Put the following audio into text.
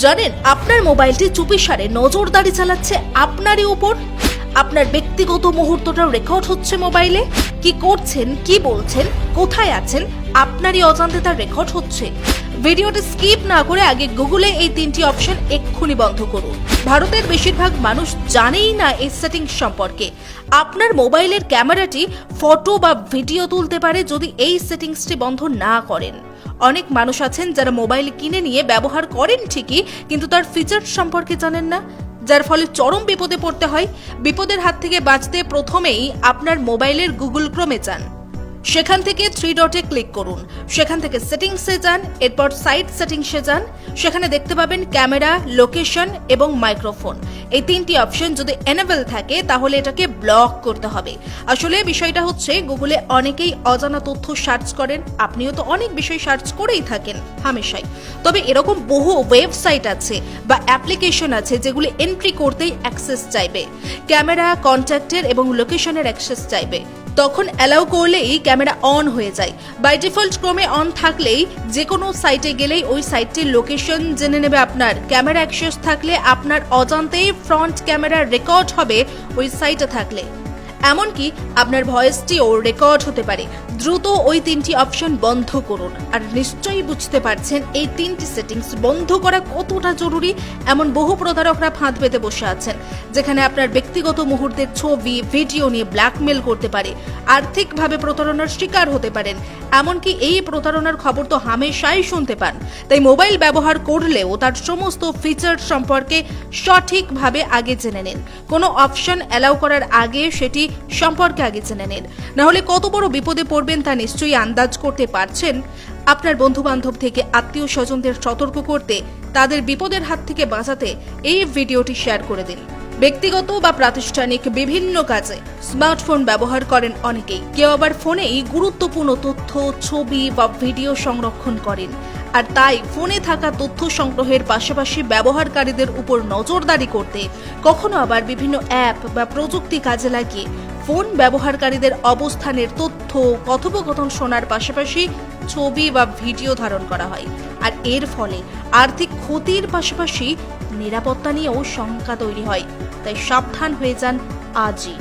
জানেন আপনার মোবাইলটি চুপিসারে নজরদারি চালাচ্ছে আপনারই উপর। আপনার ব্যক্তিগত মুহূর্তটা রেকর্ড হচ্ছে মোবাইলে। কি করছেন, কি বলছেন, কোথায় আছেন, আপনারই অজান্তে তার রেকর্ড হচ্ছে। ভিডিওটি স্কিপ না করে আগে গুগলে এই 3টি অপশন এক্ষুনি বন্ধ করুন। ভারতের বেশিরভাগ মানুষ জানেই না এই সেটিংস সম্পর্কে। আপনার মোবাইলের ক্যামেরাটি ফটো বা ভিডিও তুলতে পারে যদি এই সেটিংসটি বন্ধ না করেন। অনেক মানুষ আছেন যারা মোবাইল কিনে নিয়ে ব্যবহার করেন ঠিকই, কিন্তু তার ফিচার সম্পর্কে জানেন না, যার ফলে চরম বিপদে পড়তে হয়। বিপদের হাত থেকে বাঁচতে প্রথমেই আপনার মোবাইলের গুগল ক্রোমে যান, সেখান থেকে 3 ডটে ক্লিক করুন, সেখান থেকে সেটিংসে যান, এরপর সাইট সেটিংসে যান। সেখানে দেখতে পাবেন ক্যামেরা, লোকেশন এবং মাইক্রোফোন। এই 3টি অপশন যদি এনেবল থাকে তাহলে এটাকে ব্লক করতে হবে। আসলে বিষয়টা হচ্ছে গুগলে অনেকেই অজানা তথ্য সার্চ করেন, আপনিও তো অনেক বিষয় সার্চ করেই থাকেন হামেশাই। তবে এরকম বহু ওয়েবসাইট আছে বা অ্যাপ্লিকেশন আছে যেগুলি এন্ট্রি করতেই অ্যাক্সেস চাইবে, ক্যামেরা, কন্ট্যাক্টের এবং লোকেশনের অ্যাক্সেস চাইবে। তখন অ্যালাউ করলেই ক্যামেরা অন হয়ে যায়। বাই ডিফল্ট ক্রমে অন থাকলেই যে কোনো সাইটে গেলেই ওই সাইটটির লোকেশন জেনে নেবে আপনার। ক্যামেরা অ্যাক্সেস থাকলে আপনার অজান্তেই ফ্রন্ট ক্যামেরা রেকর্ড হবে ওই সাইটে থাকলে। এমনকি আপনার ভয়েসটিও রেকর্ড হতে পারে। দ্রুত ওই 3টি অপশন বন্ধ করুন। আর নিশ্চয়ই বুঝতে পারছেন এই 3টি সেটিংস বন্ধ করা কতটা জরুরি। এমন বহু প্রতারকরা ফাঁদ পেতে বসে আছেন, যেখানে আপনার ব্যক্তিগত মুহূর্তের ছবি, ভিডিও নিয়ে ব্ল্যাকমেল করতে পারে, আর্থিকভাবে প্রতারণার শিকার হতে পারেন। এমনকি এই প্রতারণার খবর তো হামেশাই শুনতে পান। তাই মোবাইল ব্যবহার করলেও তার সমস্ত ফিচার সম্পর্কে সঠিকভাবে আগে জেনে নিন। কোনো অপশন অ্যালাউ করার আগে সেটি সম্পর্কে আগে জেনে নিন, নাহলে কত বড় বিপদে পড়বেন তা নিশ্চয়ই আন্দাজ করতে পারছেন। আপনার বন্ধু বান্ধব থেকে আত্মীয় স্বজনদের সতর্ক করতে, তাদের বিপদের হাত থেকে বাঁচাতে এই ভিডিওটি শেয়ার করে দিন। ব্যক্তিগত বা প্রাতিষ্ঠানিক বিভিন্ন কাজে স্মার্টফোন ব্যবহার করেন অনেকেই। কেউ আবার ফোনেই গুরুত্বপূর্ণ তথ্য, ছবি বা ভিডিও সংরক্ষণ করেন। আর তাই ফোনে থাকা তথ্য সংগ্রহের পাশাপাশি ব্যবহারকারীদের উপর নজরদারি করতে, কখনো আবার বিভিন্ন অ্যাপ বা প্রযুক্তি কাজে লাগিয়ে ফোন ব্যবহারকারীদের অবস্থানের তথ্য, কথোপকথন শোনার পাশাপাশি ছবি বা ভিডিও ধারণ করা হয়। আর এর ফলে আর্থিক ক্ষতির পাশাপাশি নিরাপত্তা নিয়েও শঙ্কা তৈরি হয়। তাই সাবধান হয়ে যান আজই।